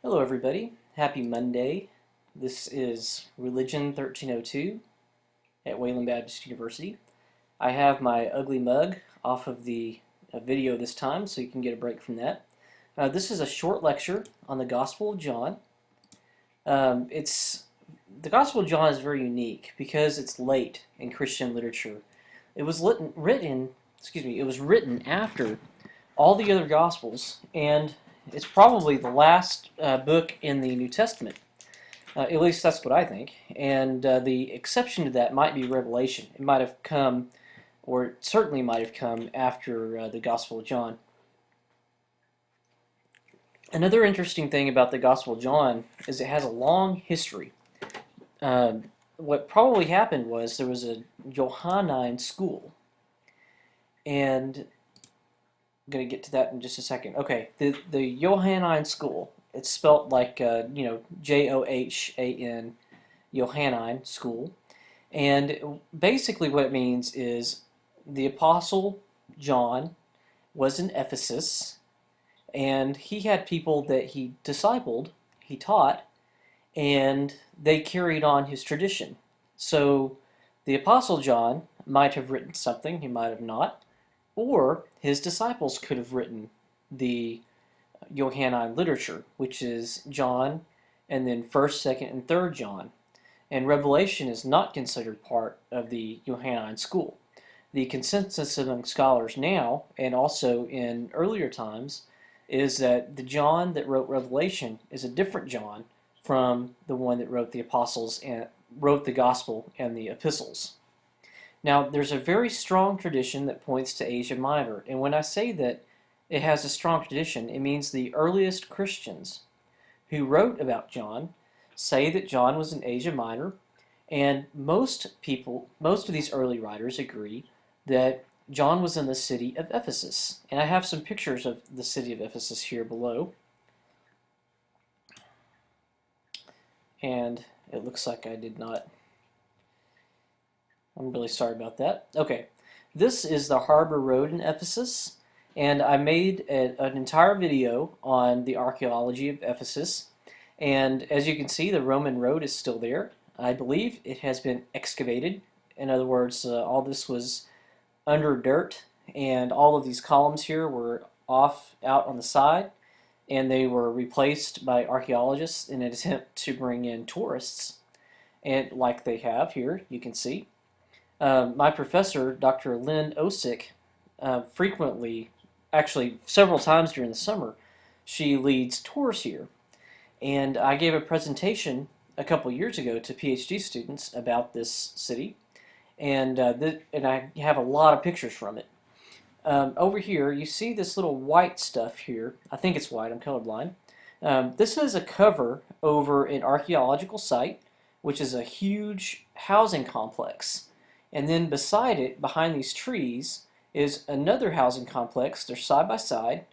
Hello everybody, happy Monday. This is Religion 1302 at Wayland Baptist University. I have my ugly mug off of the video this time so you can get a break from that. This is a short lecture on the Gospel of John. The Gospel of John is very unique because it's late in Christian literature. It was written after all the other Gospels, and it's probably the last book in the New Testament. At least that's what I think. And the exception to that might be Revelation. It might have come, or it certainly might have come after the Gospel of John. Another interesting thing about the Gospel of John is it has a long history. What probably happened was there was a Johannine school, and I'm going to get to that in just a second. Okay, the Johannine school, it's spelt like, Johan, Johannine school. And basically what it means is the Apostle John was in Ephesus, and he had people that he discipled, he taught, and they carried on his tradition. So the Apostle John might have written something, he might have not, or his disciples could have written the Johannine literature, which is John and then 1st, 2nd, and 3rd John. And Revelation is not considered part of the Johannine school. The consensus among scholars now, and also in earlier times, is that the John that wrote Revelation is a different John from the one that wrote the apostles and wrote the gospel and the epistles. Now, there's a very strong tradition that points to Asia Minor, and when I say that it has a strong tradition, it means the earliest Christians who wrote about John say that John was in Asia Minor, and most of these early writers agree that John was in the city of Ephesus. And I have some pictures of the city of Ephesus here below. And it looks like I did not. I'm really sorry about that. Okay, this is the Harbor Road in Ephesus, and I made an entire video on the archaeology of Ephesus. And as you can see, the Roman road is still there. I believe it has been excavated. In other words, all this was under dirt, and all of these columns here were out on the side, and they were replaced by archaeologists in an attempt to bring in tourists. And like they have here, you can see. My professor, Dr. Lynn Osick, frequently, actually several times during the summer, she leads tours here. And I gave a presentation a couple years ago to PhD students about this city, and I have a lot of pictures from it. Over here, you see this little white stuff here. I think it's white, I'm colorblind. This is a cover over an archaeological site, which is a huge housing complex. And then beside it, behind these trees, is another housing complex. They're side by side,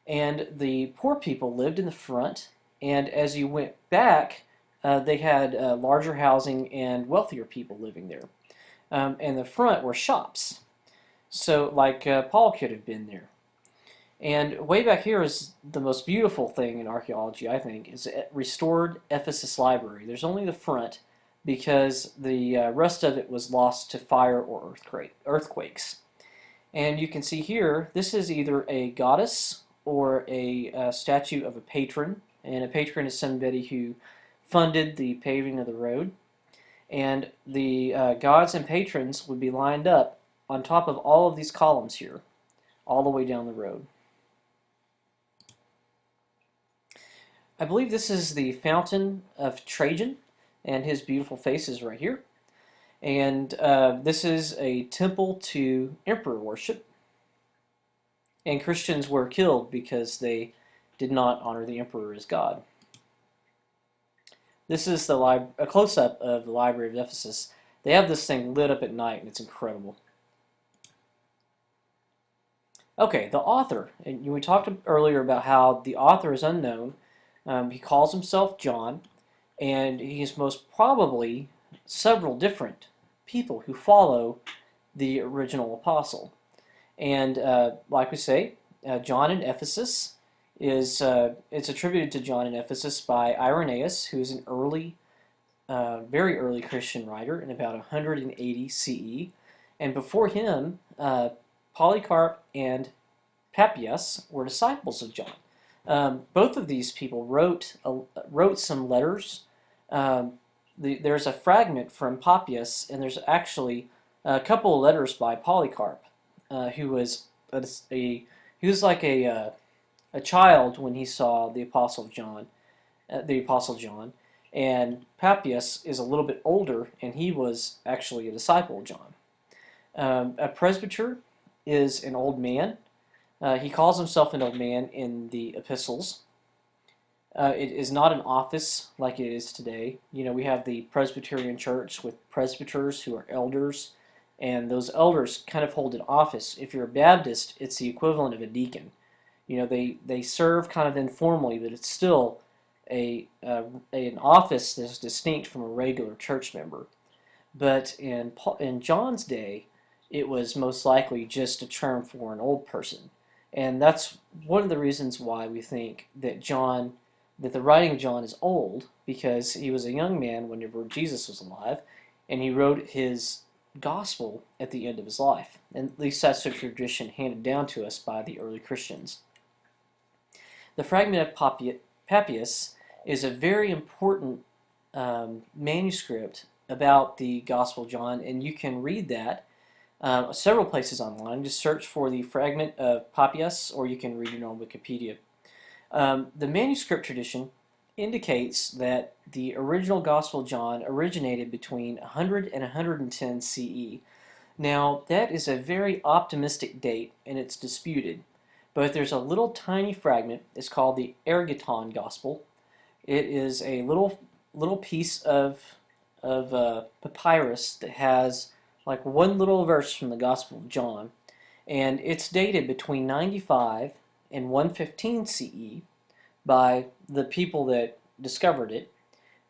and the poor people lived in the front, and as you went back, they had larger housing and wealthier people living there. And the front were shops. So, like Paul could have been there. And way back here is the most beautiful thing in archaeology, I think, is a restored Ephesus library. There's only the front because the rest of it was lost to fire or earthquakes. And you can see here, this is either a goddess or a statue of a patron. And a patron is somebody who funded the paving of the road. And the gods and patrons would be lined up on top of all of these columns here, all the way down the road. I believe this is the Fountain of Trajan, and his beautiful face is right here. And this is a temple to emperor worship. And Christians were killed because they did not honor the emperor as God. This is a close-up of the Library of Ephesus. They have this thing lit up at night, and it's incredible. Okay, the author. And we talked earlier about how the author is unknown. He calls himself John, and he's most probably several different people who follow the original apostle. And like we say, John in Ephesus, it's attributed to John in Ephesus by Irenaeus, who is an very early Christian writer in about 180 CE. And before him, Polycarp and Papias were disciples of John. Both of these people wrote some letters. There's a fragment from Papias, and there's actually a couple of letters by Polycarp, who was he was like a child when he saw the Apostle John, and Papias is a little bit older, and he was actually a disciple of John. A presbyter is an old man. He calls himself an old man in the epistles. It is not an office like it is today. You know, we have the Presbyterian Church with presbyters who are elders, and those elders kind of hold an office. If you're a Baptist, it's the equivalent of a deacon. You know, they serve kind of informally, but it's still an office that's distinct from a regular church member. But in John's day, it was most likely just a term for an old person. And that's one of the reasons why we think that the writing of John is old, because he was a young man whenever Jesus was alive, and he wrote his gospel at the end of his life. And at least that's the tradition handed down to us by the early Christians. The fragment of Papias is a very important manuscript about the Gospel of John, and you can read that several places online. Just search for the fragment of Papias, or you can read it on Wikipedia. The manuscript tradition indicates that the original Gospel of John originated between 100 and 110 CE. Now, that is a very optimistic date, and it's disputed. But there's a little tiny fragment. It's called the Ergaton Gospel. It is a little piece of papyrus that has like one little verse from the Gospel of John, and it's dated between 95 and 115 CE by the people that discovered it,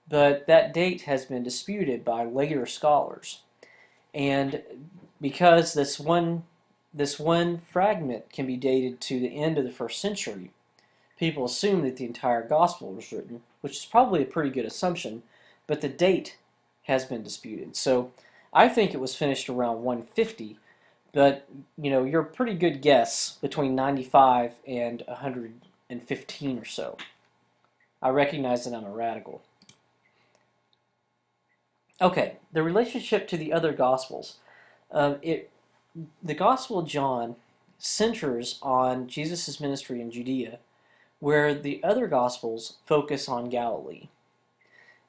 but that date has been disputed by later scholars. And because this one fragment can be dated to the end of the first century, people assume that the entire gospel was written, which is probably a pretty good assumption, but the date has been disputed. So I think it was finished around 150, but you know, you're a pretty good guess between 95 and 115 or so. I recognize that I'm a radical. Okay, the relationship to the other gospels. The Gospel of John centers on Jesus' ministry in Judea, where the other Gospels focus on Galilee.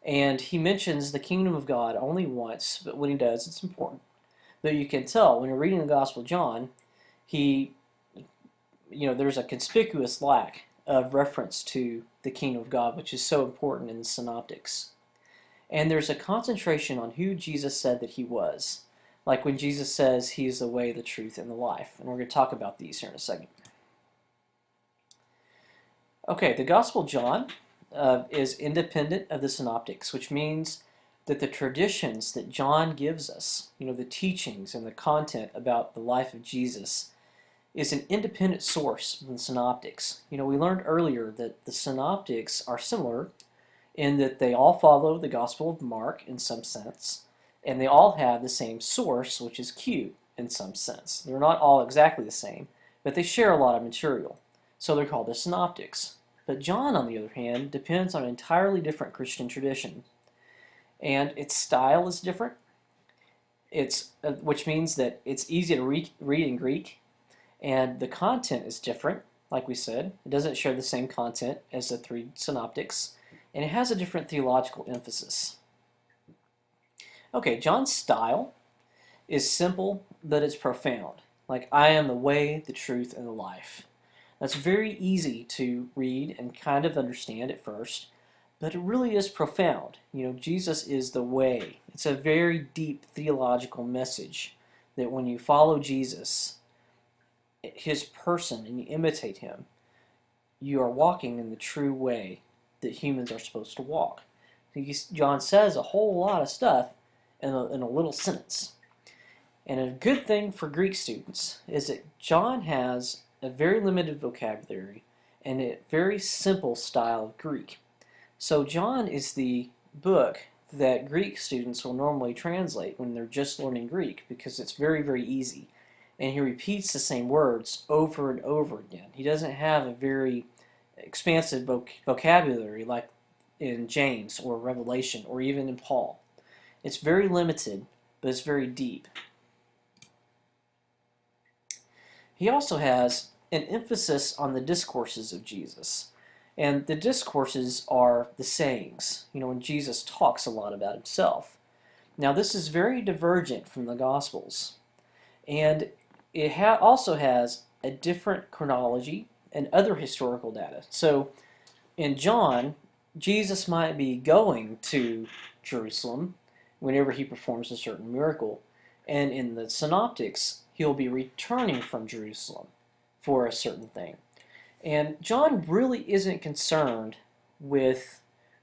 And he mentions the kingdom of God only once, but when he does, it's important. But you can tell when you're reading the Gospel of John, there's a conspicuous lack of reference to the kingdom of God, which is so important in the synoptics. And there's a concentration on who Jesus said that he was. Like when Jesus says he is the way, the truth, and the life. And we're going to talk about these here in a second. Okay, the Gospel of John is independent of the synoptics, which means that the traditions that John gives us, the teachings and the content about the life of Jesus, is an independent source from the synoptics. We learned earlier that the synoptics are similar in that they all follow the Gospel of Mark in some sense, and they all have the same source, which is Q, in some sense. They're not all exactly the same, but they share a lot of material. So they're called the synoptics. But John, on the other hand, depends on an entirely different Christian tradition. And its style is different, which means that it's easy to read in Greek, and the content is different, like we said. It doesn't share the same content as the three synoptics, and it has a different theological emphasis. Okay, John's style is simple, but it's profound. Like, I am the way, the truth, and the life. That's very easy to read and kind of understand at first, but it really is profound. Jesus is the way. It's a very deep theological message that when you follow Jesus, his person, and you imitate him, you are walking in the true way that humans are supposed to walk. John says a whole lot of stuff in a little sentence. And a good thing for Greek students is that John has a very limited vocabulary and a very simple style of Greek. So John is the book that Greek students will normally translate when they're just learning Greek because it's very, very easy. And he repeats the same words over and over again. He doesn't have a very expansive vocabulary like in James or Revelation or even in Paul. It's very limited, but it's very deep. He also has an emphasis on the discourses of Jesus. And the discourses are the sayings, when Jesus talks a lot about himself. Now, this is very divergent from the Gospels. And it also has a different chronology and other historical data. So, in John, Jesus might be going to Jerusalem whenever he performs a certain miracle. And in the Synoptics, he'll be returning from Jerusalem for a certain thing. And John really isn't concerned with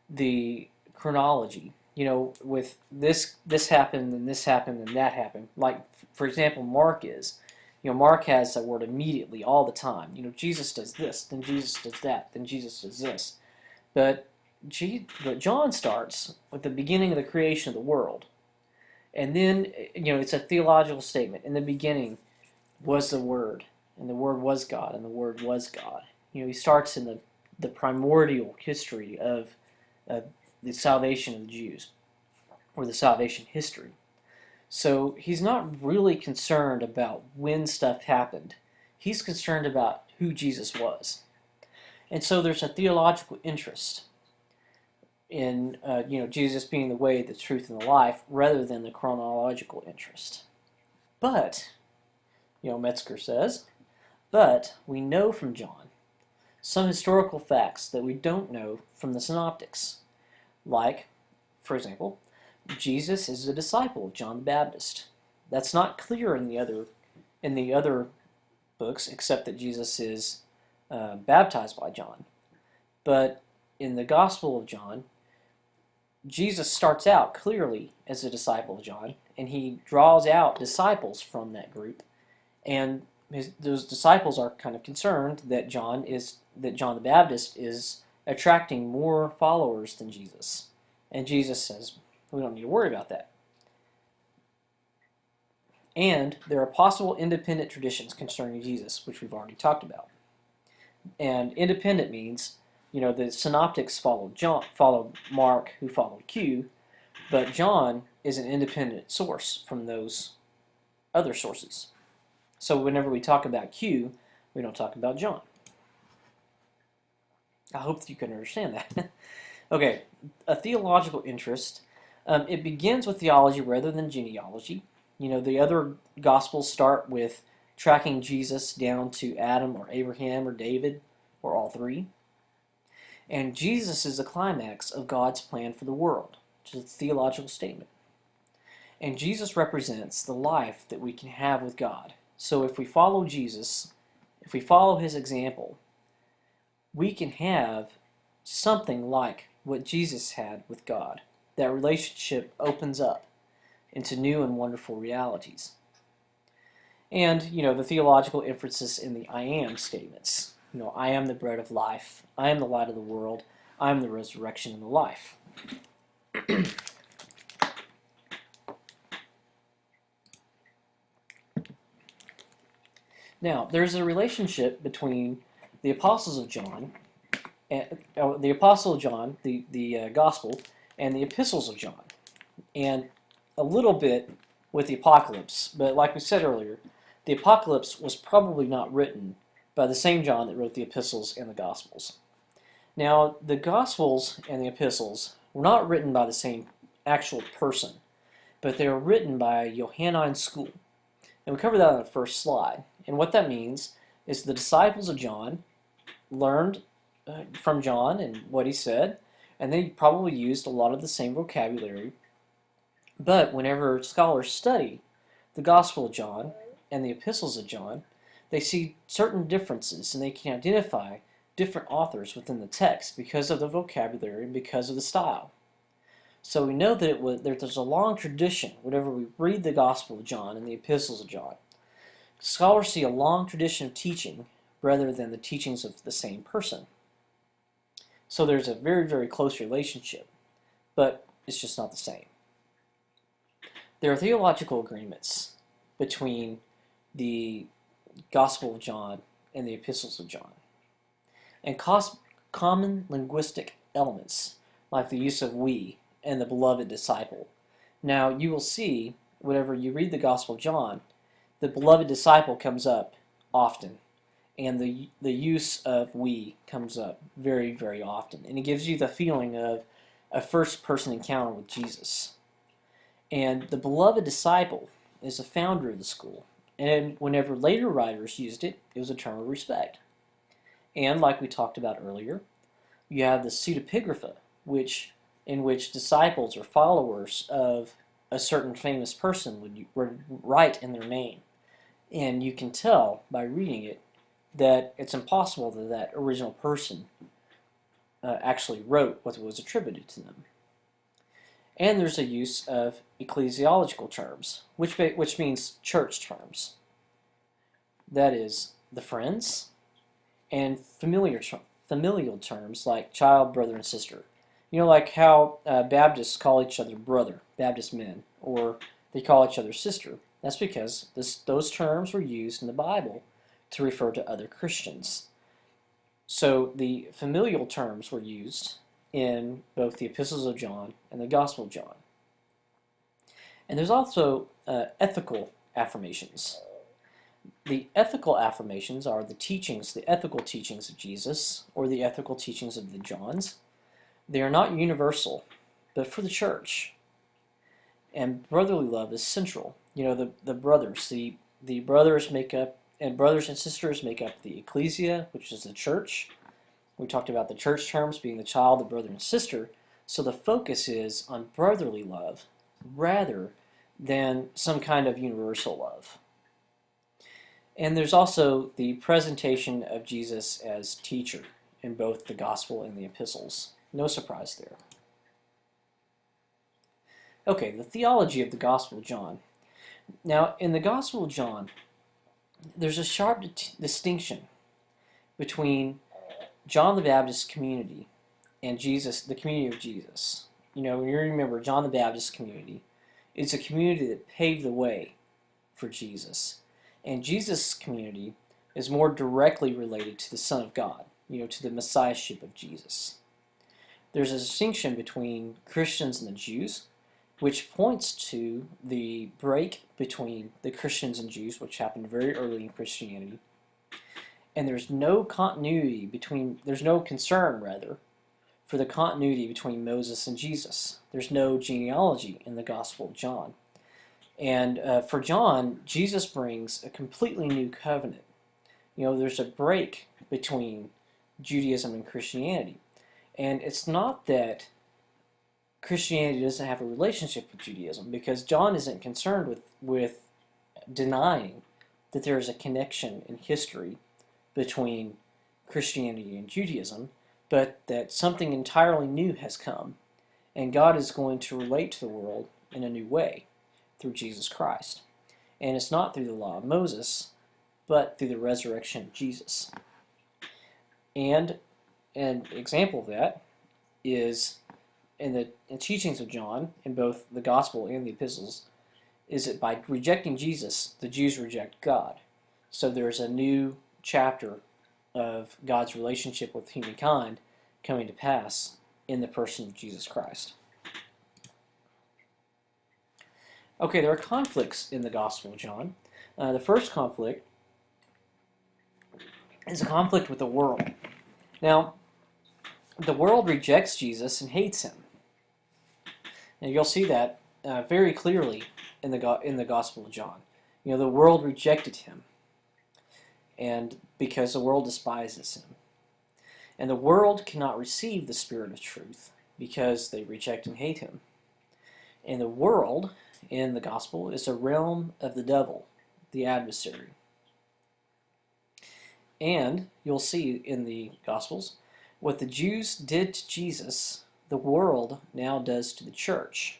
the chronology, with this happened and this happened and that happened. Like, for example, Mark is. Mark has that word immediately all the time. Jesus does this, then Jesus does that, then Jesus does this. But John starts with the beginning of the creation of the world. And then, it's a theological statement. In the beginning was the Word, and the Word was God, and the Word was God. He starts in the primordial history of the salvation of the Jews, or the salvation history. So he's not really concerned about when stuff happened. He's concerned about who Jesus was. And so there's a theological interest in Jesus being the way, the truth, and the life, rather than the chronological interest. But, Metzger says, but we know from John some historical facts that we don't know from the Synoptics. Like, for example, Jesus is a disciple of John the Baptist. That's not clear in the other books, except that Jesus is baptized by John. But in the Gospel of John, Jesus starts out clearly as a disciple of John, and he draws out disciples from that group, and those disciples are kind of concerned that John the Baptist is attracting more followers than Jesus. And Jesus says, we don't need to worry about that. And there are possible independent traditions concerning Jesus, which we've already talked about. And independent means, the Synoptics followed Mark, who followed Q, but John is an independent source from those other sources. So whenever we talk about Q, we don't talk about John. I hope that you can understand that. Okay, a theological interest. It begins with theology rather than genealogy. The other Gospels start with tracking Jesus down to Adam or Abraham or David or all three. And Jesus is the climax of God's plan for the world, which is a theological statement. And Jesus represents the life that we can have with God. So if we follow Jesus, if we follow his example, we can have something like what Jesus had with God. That relationship opens up into new and wonderful realities. And, the theological emphasis in the I am statements. I am the bread of life. I am the light of the world. I am the resurrection and the life. Now, there's a relationship between the apostles of John, the Apostle of John, the Gospel, and the epistles of John, and a little bit with the Apocalypse. But like we said earlier, the Apocalypse was probably not written by the same John that wrote the epistles and the Gospels. Now, the Gospels and the epistles were not written by the same actual person, but they were written by a Johannine school. And we covered that on the first slide. And what that means is the disciples of John learned from John and what he said, and they probably used a lot of the same vocabulary. But whenever scholars study the Gospel of John and the epistles of John, they see certain differences, and they can identify different authors within the text because of the vocabulary and because of the style. So we know that there's a long tradition whenever we read the Gospel of John and the epistles of John. Scholars see a long tradition of teaching rather than the teachings of the same person. So there's a very, very close relationship, but it's just not the same. There are theological agreements between the Gospel of John and the Epistles of John, and common linguistic elements like the use of we and the beloved disciple. Now you will see, whenever you read the Gospel of John, the beloved disciple comes up often, and the use of we comes up very, very often, and it gives you the feeling of a first-person encounter with Jesus. And the beloved disciple is the founder of the school, and whenever later writers used it, it was a term of respect. And like we talked about earlier, you have the pseudepigrapha, in which disciples or followers of a certain famous person would write in their name. And you can tell by reading it that it's impossible that that original person actually wrote what was attributed to them. And there's a use of ecclesiological terms, which means church terms. That is, the friends, and familial terms like child, brother, and sister. You know, like how Baptists call each other brother, Baptist men, or they call each other sister. That's because those terms were used in the Bible to refer to other Christians. So the familial terms were used in both the Epistles of John and the Gospel of John. And there's also ethical affirmations. The ethical affirmations are the ethical teachings of Jesus, or the ethical teachings of the Johns. They are not universal, but for the church. And brotherly love is central. You know, the brothers make up, and brothers and sisters make up the ecclesia, which is the church. We talked about the church terms being the child, the brother, and sister. So the focus is on brotherly love rather than some kind of universal love. And there's also the presentation of Jesus as teacher in both the gospel and the epistles. No surprise there. Okay, the theology of the Gospel of John. Now, in the Gospel of John, there's a sharp distinction between John the Baptist's community and Jesus, the community of Jesus. You know, when you remember, John the Baptist's community is a community that paved the way for Jesus. And Jesus' community is more directly related to the Son of God, you know, to the Messiahship of Jesus. There's a distinction between Christians and the Jews, which points to the break between the Christians and Jews, which happened very early in Christianity. And there's no concern, rather, for the continuity between Moses and Jesus. There's no genealogy in the Gospel of John. And for John, Jesus brings a completely new covenant. You know, there's a break between Judaism and Christianity. And it's not that Christianity doesn't have a relationship with Judaism, because John isn't concerned with denying that there is a connection in history between Christianity and Judaism, but that something entirely new has come, and God is going to relate to the world in a new way through Jesus Christ. And it's not through the law of Moses, but through the resurrection of Jesus. And an example of that is in the teachings of John, in both the Gospel and the Epistles, is that by rejecting Jesus, the Jews reject God. So there's a new chapter of God's relationship with humankind coming to pass in the person of Jesus Christ. Okay, there are conflicts in the Gospel of John. The first conflict is a conflict with the world. Now, the world rejects Jesus and hates him. And you'll see that very clearly in the Gospel of John. You know, the world rejected him, and because the world despises him. And the world cannot receive the Spirit of truth because they reject and hate him. And the world, in the Gospel, is a realm of the devil, the adversary. And you'll see in the Gospels, what the Jews did to Jesus, the world now does to the church.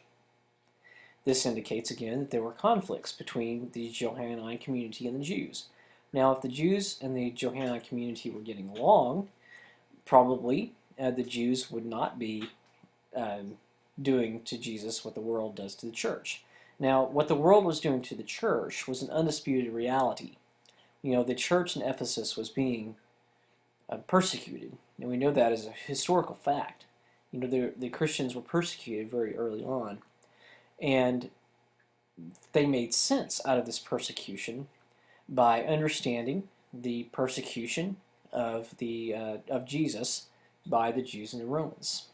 This indicates again that there were conflicts between the Johannine community and the Jews. Now, if the Jews and the Johannine community were getting along, probably the Jews would not be doing to Jesus what the world does to the church. Now, what the world was doing to the church was an undisputed reality. The church in Ephesus was being persecuted, and we know that as a historical fact. The Christians were persecuted very early on, and they made sense out of this persecution by understanding the persecution of Jesus by the Jews and the Romans.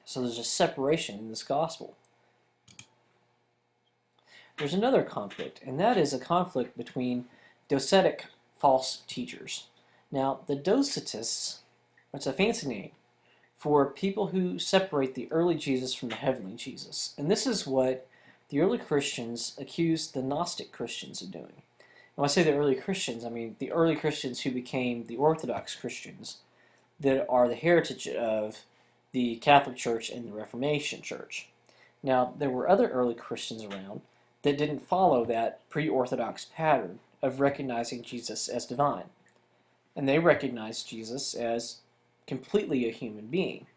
So there's a separation in this gospel. There's another conflict, and that is a conflict between docetic false teachers. Now, the Docetists, it's a fancy name for people who separate the early Jesus from the heavenly Jesus. And this is what the early Christians accused the Gnostic Christians of doing. And when I say the early Christians, I mean the early Christians who became the Orthodox Christians that are the heritage of the Catholic Church and the Reformation Church. Now, there were other early Christians around that didn't follow that pre-Orthodox pattern of recognizing Jesus as divine. And they recognized Jesus as completely a human being.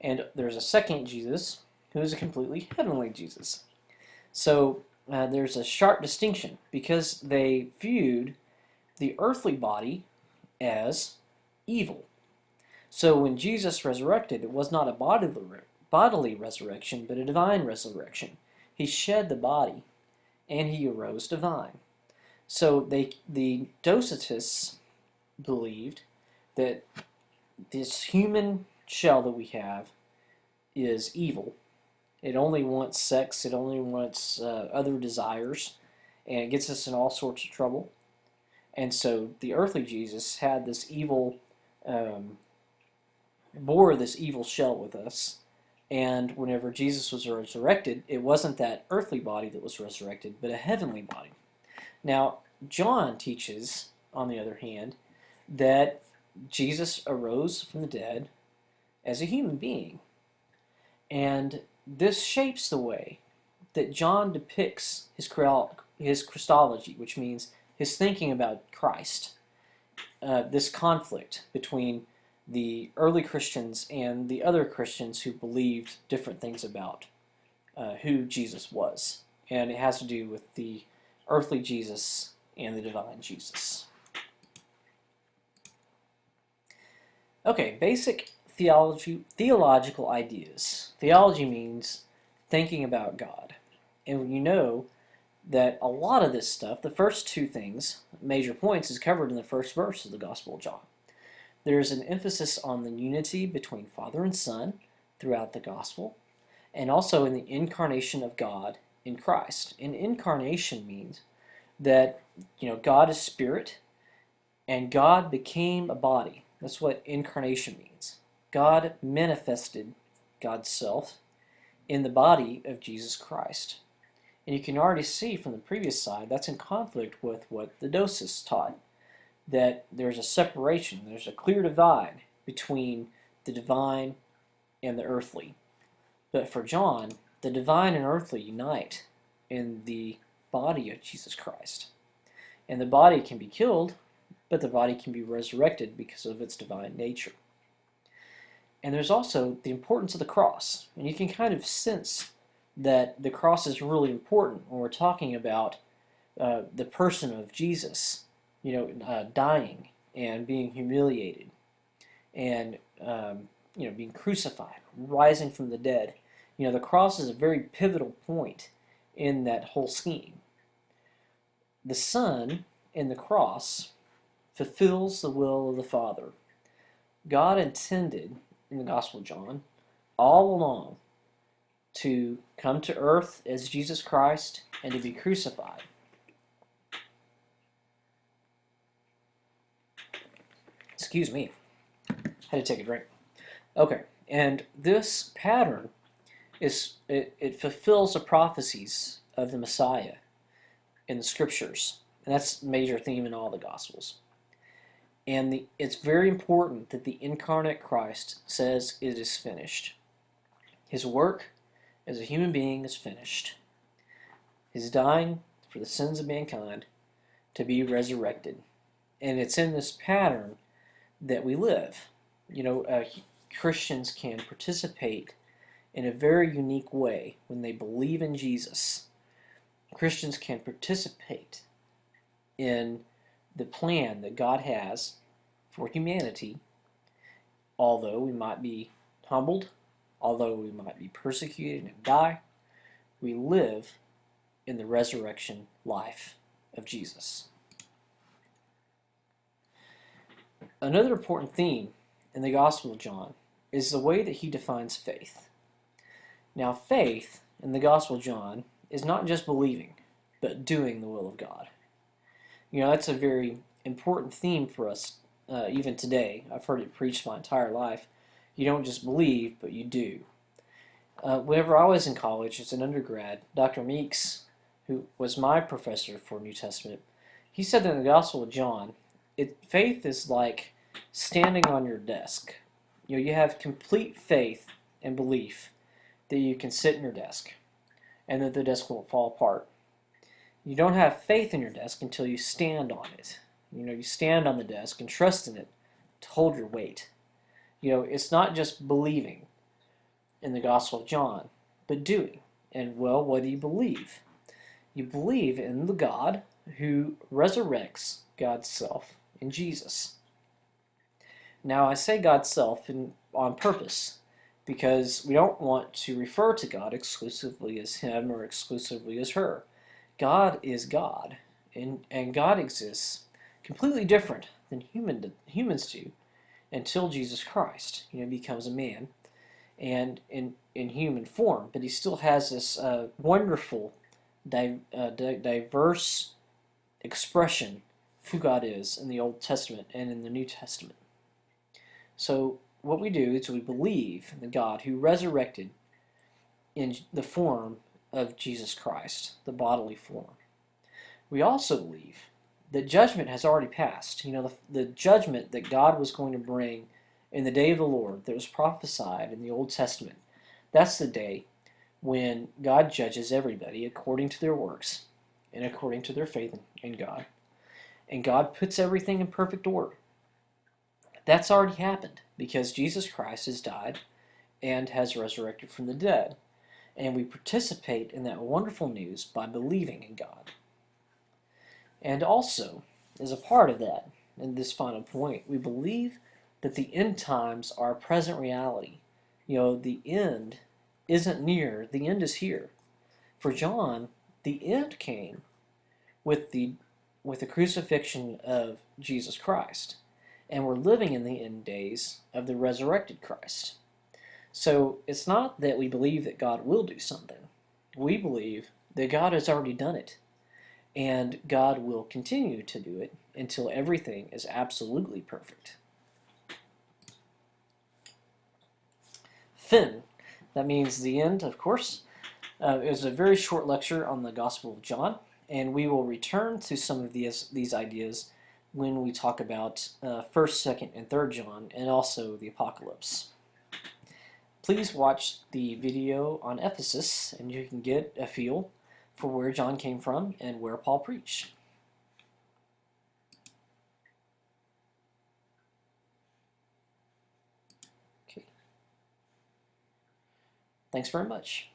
And there's a second Jesus who is a completely heavenly Jesus. So there's a sharp distinction because they viewed the earthly body as evil. So when Jesus resurrected, it was not a bodily resurrection, but a divine resurrection. He shed the body, and he arose divine. So the Docetists believed that this human shell that we have is evil. It only wants sex, it only wants other desires, and it gets us in all sorts of trouble. And so the earthly Jesus had this evil, bore this evil shell with us, and whenever Jesus was resurrected, it wasn't that earthly body that was resurrected, but a heavenly body. Now, John teaches, on the other hand, that Jesus arose from the dead as a human being. And this shapes the way that John depicts his Christology, which means his thinking about Christ. This conflict between the early Christians and the other Christians who believed different things about who Jesus was. And it has to do with the earthly Jesus and the divine Jesus. Okay, basic theological ideas. Theology means thinking about God. And you know that a lot of this stuff, the first two things, major points, is covered in the first verse of the Gospel of John. There's an emphasis on the unity between Father and Son throughout the Gospel, and also in the incarnation of God in Christ. And incarnation means that God is spirit, and God became a body. That's what incarnation means. God manifested God's self in the body of Jesus Christ. And you can already see from the previous slide that's in conflict with what the Docetists taught, that there's a separation, there's a clear divide between the divine and the earthly. But for John, the divine and earthly unite in the body of Jesus Christ. And the body can be killed, but the body can be resurrected because of its divine nature. And there's also the importance of the cross. And you can kind of sense that the cross is really important when we're talking about the person of Jesus, dying and being humiliated and being crucified, rising from the dead. The cross is a very pivotal point in that whole scheme. The Son in the cross fulfills the will of the Father. God intended, in the Gospel of John, all along to come to earth as Jesus Christ and to be crucified. Excuse me, had to take a drink. Okay, and this pattern it fulfills the prophecies of the Messiah in the Scriptures, and that's a major theme in all the Gospels. And it's very important that the incarnate Christ says it is finished. His work as a human being is finished. His dying for the sins of mankind to be resurrected. And it's in this pattern that we live. Christians can participate in a very unique way when they believe in Jesus. Christians can participate in the plan that God has for humanity, although we might be humbled, although we might be persecuted and die, we live in the resurrection life of Jesus. Another important theme in the Gospel of John is the way that he defines faith. Now, faith in the Gospel of John is not just believing, but doing the will of God. That's a very important theme for us even today. I've heard it preached my entire life. You don't just believe, but you do. Whenever I was in college as an undergrad, Dr. Meeks, who was my professor for New Testament, he said that in the Gospel of John, faith is like standing on your desk. You have complete faith and belief that you can sit in your desk and that the desk won't fall apart. You don't have faith in your desk until you stand on it. You stand on the desk and trust in it to hold your weight. It's not just believing in the Gospel of John, but doing. And what do you believe? You believe in the God who resurrects God's self in Jesus. Now, I say God's self on purpose because we don't want to refer to God exclusively as him or exclusively as her. God is God, and God exists completely different than humans do until Jesus Christ becomes a man and in human form. But he still has this wonderful, diverse expression of who God is in the Old Testament and in the New Testament. So what we do is we believe in the God who resurrected in the form of Jesus Christ, the bodily form. We also believe that judgment has already passed. The judgment that God was going to bring in the day of the Lord that was prophesied in the Old Testament. That's the day when God judges everybody according to their works and according to their faith in God. And God puts everything in perfect order. That's already happened because Jesus Christ has died and has resurrected from the dead. And we participate in that wonderful news by believing in God. And also, as a part of that, in this final point, we believe that the end times are a present reality. The end isn't near, the end is here. For John, the end came with the crucifixion of Jesus Christ. And we're living in the end days of the resurrected Christ. So it's not that we believe that God will do something. We believe that God has already done it. And God will continue to do it until everything is absolutely perfect. Fin, that means the end, of course. It was a very short lecture on the Gospel of John, and we will return to some of these ideas when we talk about 1st, 2nd, and 3rd John, and also the Apocalypse. Please watch the video on Ephesus, and you can get a feel for where John came from and where Paul preached. Okay. Thanks very much.